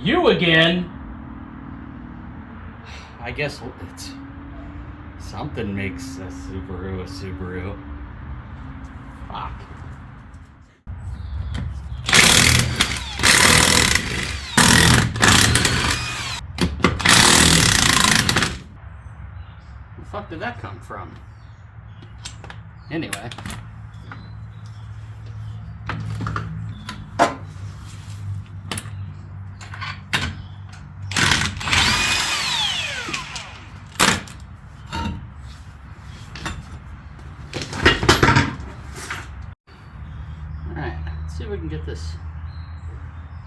You again? I guess it's something makes a Subaru a Subaru. Fuck. Where the fuck did that come from? Anyway. See if we can get this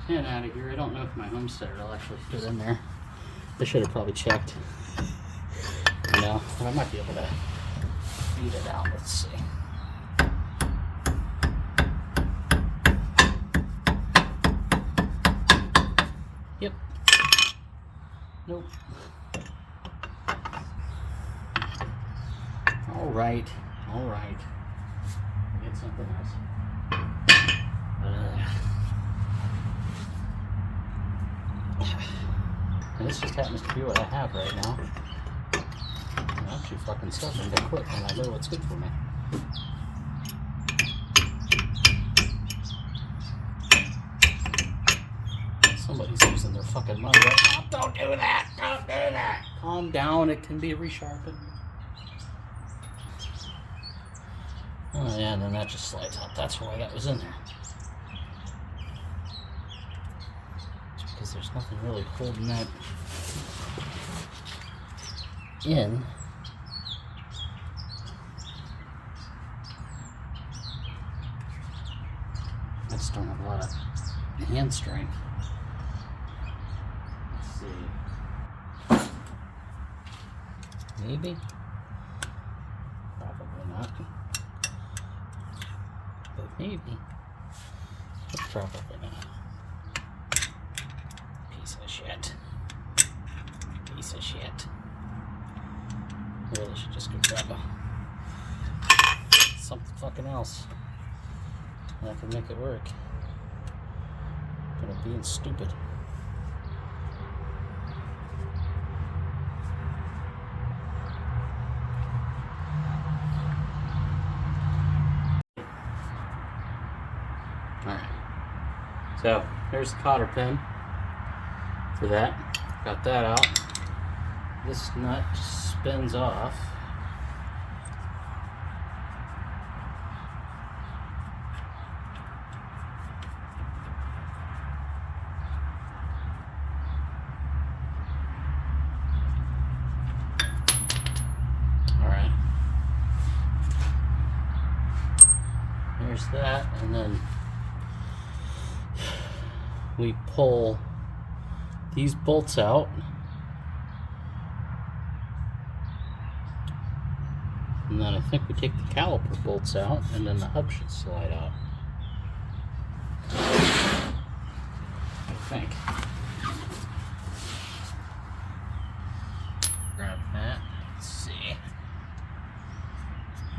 pin out of here. I don't know if my homesteader will actually fit in there. I should have probably checked. No, but I might be able to beat it out. Let's see. Yep. Nope. All right. All right. Get something else. And this just happens to be what I have right now. I'm actually fucking stubborn to quit when I know what's good for me. Somebody's using their fucking money right now. Don't do that! Don't do that! Calm down, it can be resharpened. Oh yeah, and then that just slides out. That's why that was in there. Because there's nothing really holding that in. I just don't have a lot of hand strength. Let's see. Maybe? Probably not. But maybe. But probably not. Piece of shit. Piece of shit. I really should just go grab something fucking else. And I can make it work. But I'm being stupid. Alright. So, here's the cotter pin. For that, got that out. This nut just spins off. All right. There's that, and then we pull these bolts out, and then I think we take the caliper bolts out, and then the hub should slide out. I think. Grab that. Let's see.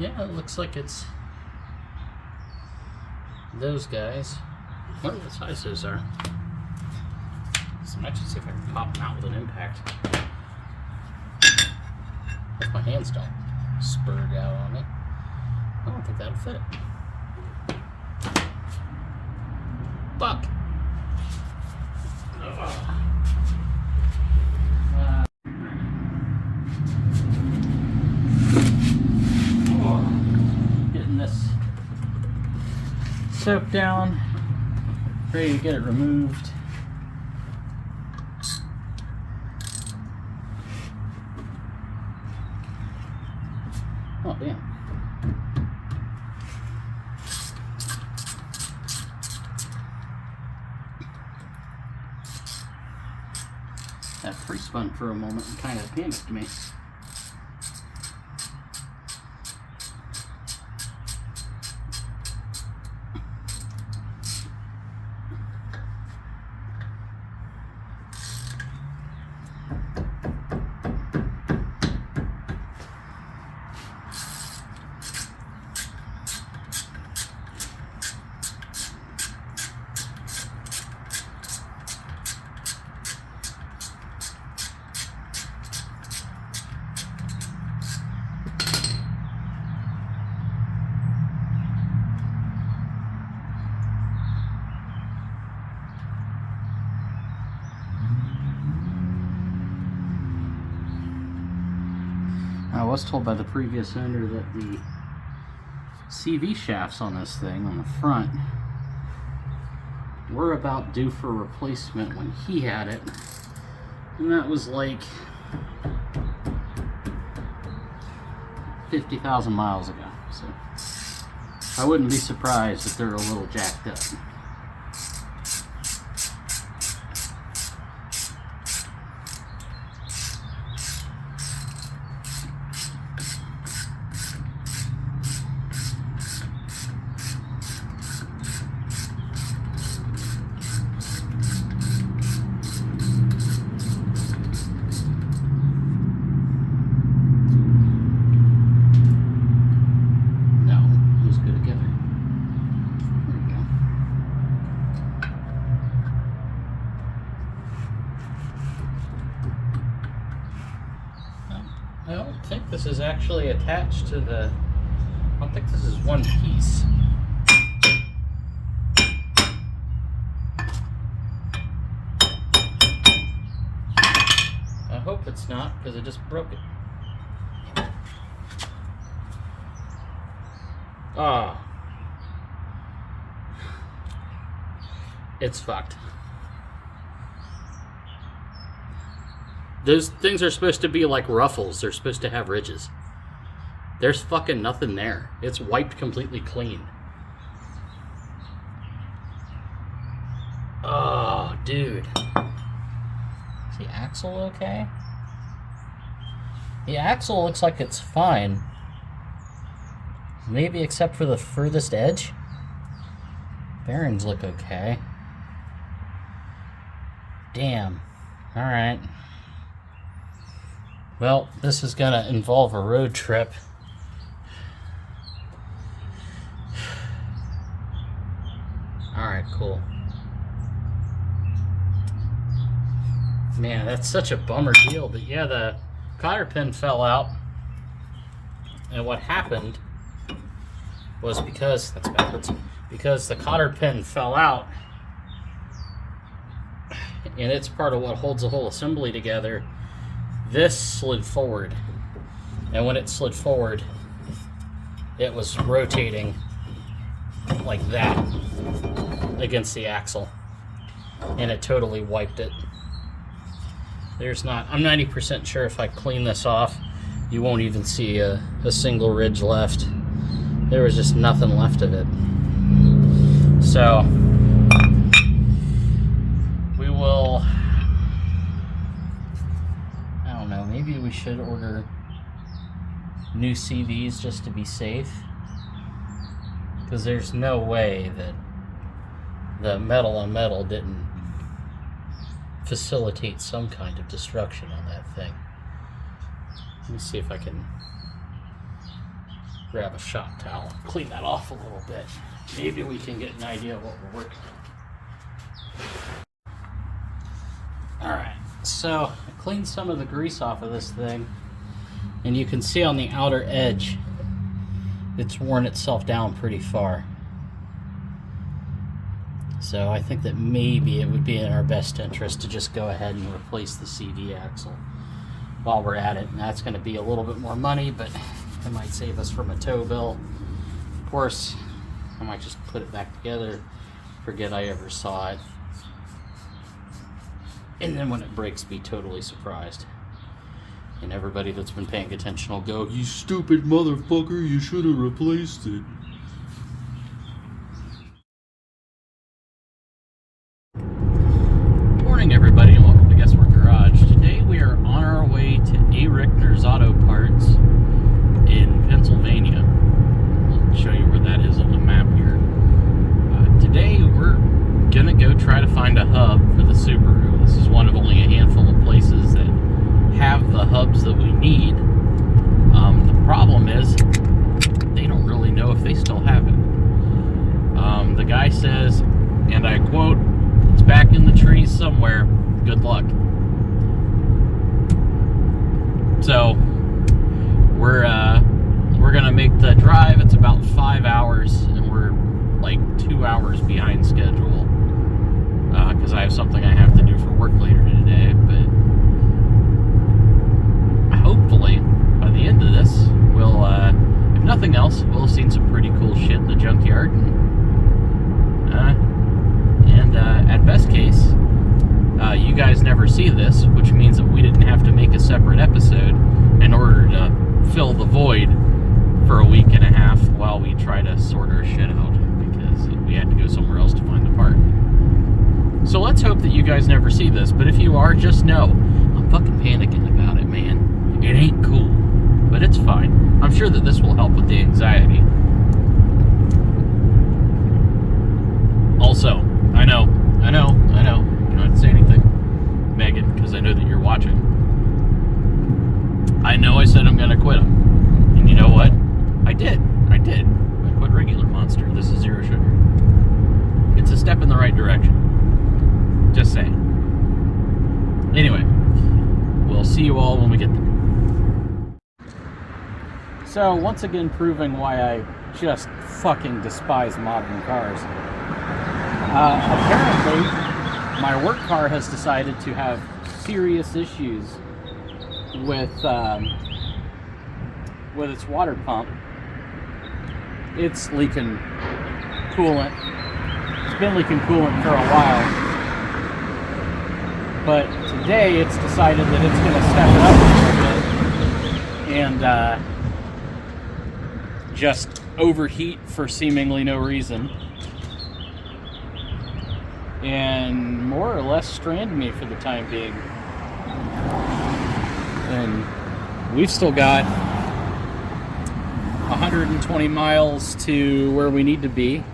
Yeah, it looks like it's those guys. I wonder what size those are. I'm actually see if I can pop them out with an impact. If my hands don't spurge out on me. I don't think that'll fit. Fuck! Getting this soaked down. Ready to get it removed. Oh, damn. That free-spun for a moment and kind of panicked me. I was told by the previous owner that the CV shafts on this thing on the front were about due for replacement when he had it, and that was like 50,000 miles ago. So I wouldn't be surprised if they're a little jacked up. I don't think this is actually attached to the... I don't think this is one piece. I hope it's not, because I just broke it. Ah. It's fucked. Those things are supposed to be like ruffles. They're supposed to have ridges. There's fucking nothing there. It's wiped completely clean. Oh, dude. Is the axle okay? The axle looks like it's fine. Maybe except for the furthest edge. Bearings look okay. Damn. Alright. Well, this is gonna involve a road trip. Alright, cool. Man, that's such a bummer deal. But yeah, the cotter pin fell out. And what happened was because the cotter pin fell out, and it's part of what holds the whole assembly together. This slid forward, and when it slid forward, it was rotating like that against the axle, and it totally wiped it. I'm 90% sure if I clean this off, you won't even see a single ridge left. There was just nothing left of it. So we will, I don't know, maybe we should order new CVs just to be safe, because there's no way that the metal on metal didn't facilitate some kind of destruction on that thing. Let me see if I can grab a shop towel and clean that off a little bit. Maybe we can get an idea of what we're working on. Alright, so I cleaned some of the grease off of this thing, and you can see on the outer edge it's worn itself down pretty far. So I think that maybe it would be in our best interest to just go ahead and replace the CV axle while we're at it. And that's going to be a little bit more money, but it might save us from a tow bill. Of course, I might just put it back together, forget I ever saw it, and then when it breaks, be totally surprised. And everybody that's been paying attention will go, "You stupid motherfucker, you should have replaced it." Morning, everybody, and welcome to Guesswork Garage. Today we are on our way to A. Richtner's Auto Parts in Pennsylvania. I'll show you where that is on the map here. Today we're gonna go try to find a hub for the Subaru. This is one of only a handful of places that have the hubs that we need. The problem is they don't really know if they still have it. The guy says, and I quote, "It's back in the trees somewhere. Good luck." So we're gonna make the drive. It's about 5 hours, and we're like 2 hours behind schedule because I have something I have to do for work later today. But hopefully by the end of nothing else, we'll have seen some pretty cool shit in the junkyard. And at best case, you guys never see this, which means that we didn't have to make a separate episode in order to fill the void for a week and a half while we try to sort our shit out, because we had to go somewhere else to find the part. So let's hope that you guys never see this, but if you are, just know, I'm fucking panicking about it, man. It ain't cool, but it's fine. I'm sure that this will help with the anxiety. Also, I know, you don't have to say anything, Megan, because I know that you're watching. I know I said I'm going to quit them, and you know what? I did. I quit regular Monster. This is zero sugar. It's a step in the right direction. Just saying. Anyway, we'll see you all when we get there. So, once again proving why I just fucking despise modern cars. Apparently, my work car has decided to have serious issues with its water pump. It's leaking coolant. It's been leaking coolant for a while. But today it's decided that it's going to step it up a little bit and just overheat for seemingly no reason. And more or less strand me for the time being. And we've still got 120 miles to where we need to be.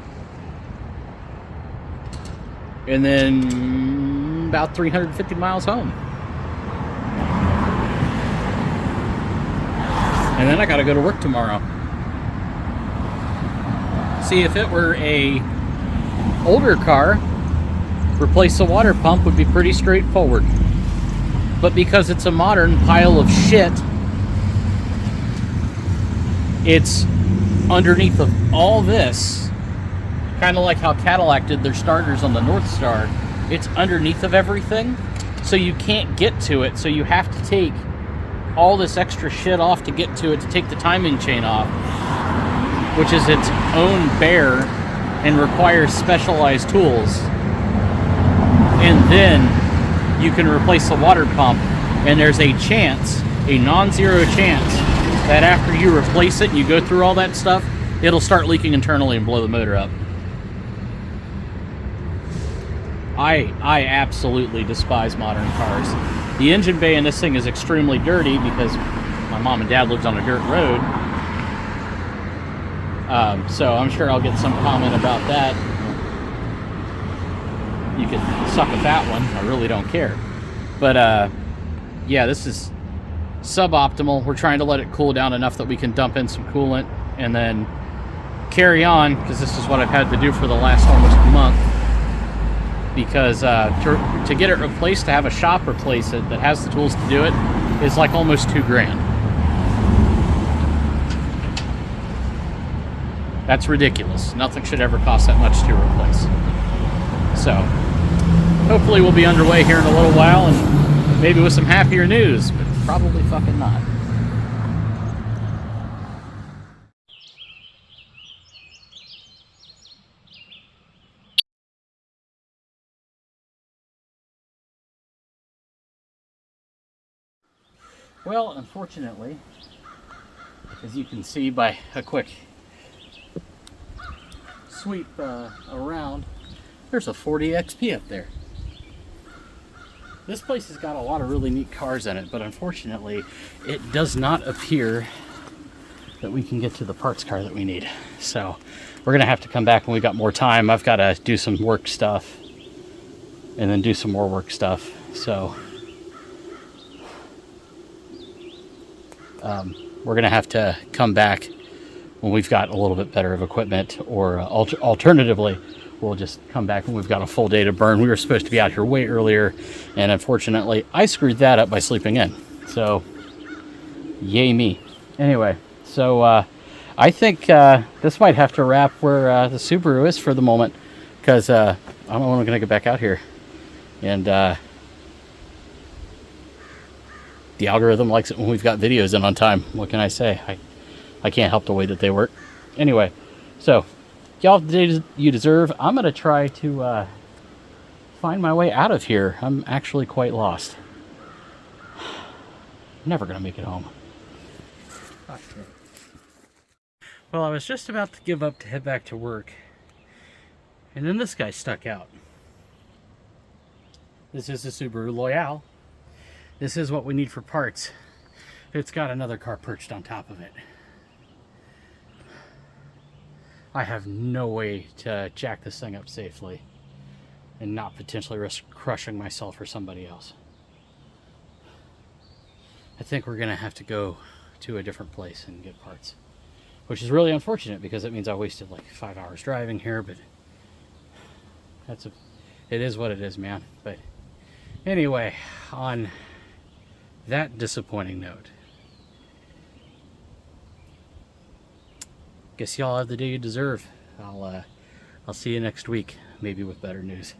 And then about 350 miles home. And then I gotta go to work tomorrow. See, if it were a older car, replace the water pump would be pretty straightforward. But because it's a modern pile of shit, it's underneath of all this, kind of like how Cadillac did their starters on the North Star. It's underneath of everything, so you can't get to it, so you have to take all this extra shit off to get to it, to take the timing chain off, which is its own bear and requires specialized tools. And then you can replace the water pump, and there's a chance, a non-zero chance, that after you replace it and you go through all that stuff, it'll start leaking internally and blow the motor up. I absolutely despise modern cars. The engine bay in this thing is extremely dirty because my mom and dad lived on a dirt road. So I'm sure I'll get some comment about that. You could suck a fat one. I really don't care. But yeah, this is suboptimal. We're trying to let it cool down enough that we can dump in some coolant and then carry on, because this is what I've had to do for the last almost month. Because to get it replaced, to have a shop replace it that has the tools to do it, is like almost $2,000. That's ridiculous. Nothing should ever cost that much to replace. So, hopefully we'll be underway here in a little while, and maybe with some happier news, but probably fucking not. Well, unfortunately, as you can see by a quick sweep around, there's a 40 XP up there. This place has got a lot of really neat cars in it, but unfortunately, it does not appear that we can get to the parts car that we need. So we're gonna have to come back when we got more time. I've got to do some work stuff and then do some more work stuff. So we're gonna have to come back when we've got a little bit better of equipment, or alternatively, we'll just come back when we've got a full day to burn. We were supposed to be out here way earlier, and unfortunately, I screwed that up by sleeping in. So, yay me. Anyway, so I think this might have to wrap where the Subaru is for the moment, because I don't know when we're gonna get back out here. And the algorithm likes it when we've got videos in on time. What can I say? I can't help the way that they work. Anyway, so y'all have the day you deserve. I'm gonna try to find my way out of here. I'm actually quite lost. Never gonna make it home. Well, I was just about to give up to head back to work, and then this guy stuck out. This is the Subaru Loyale. This is what we need for parts. It's got another car perched on top of it. I have no way to jack this thing up safely and not potentially risk crushing myself or somebody else. I think we're gonna have to go to a different place and get parts, which is really unfortunate because it means I wasted like 5 hours driving here, but it is what it is, man. But anyway, on that disappointing note, guess y'all have the day you deserve. I'll see you next week, maybe with better news.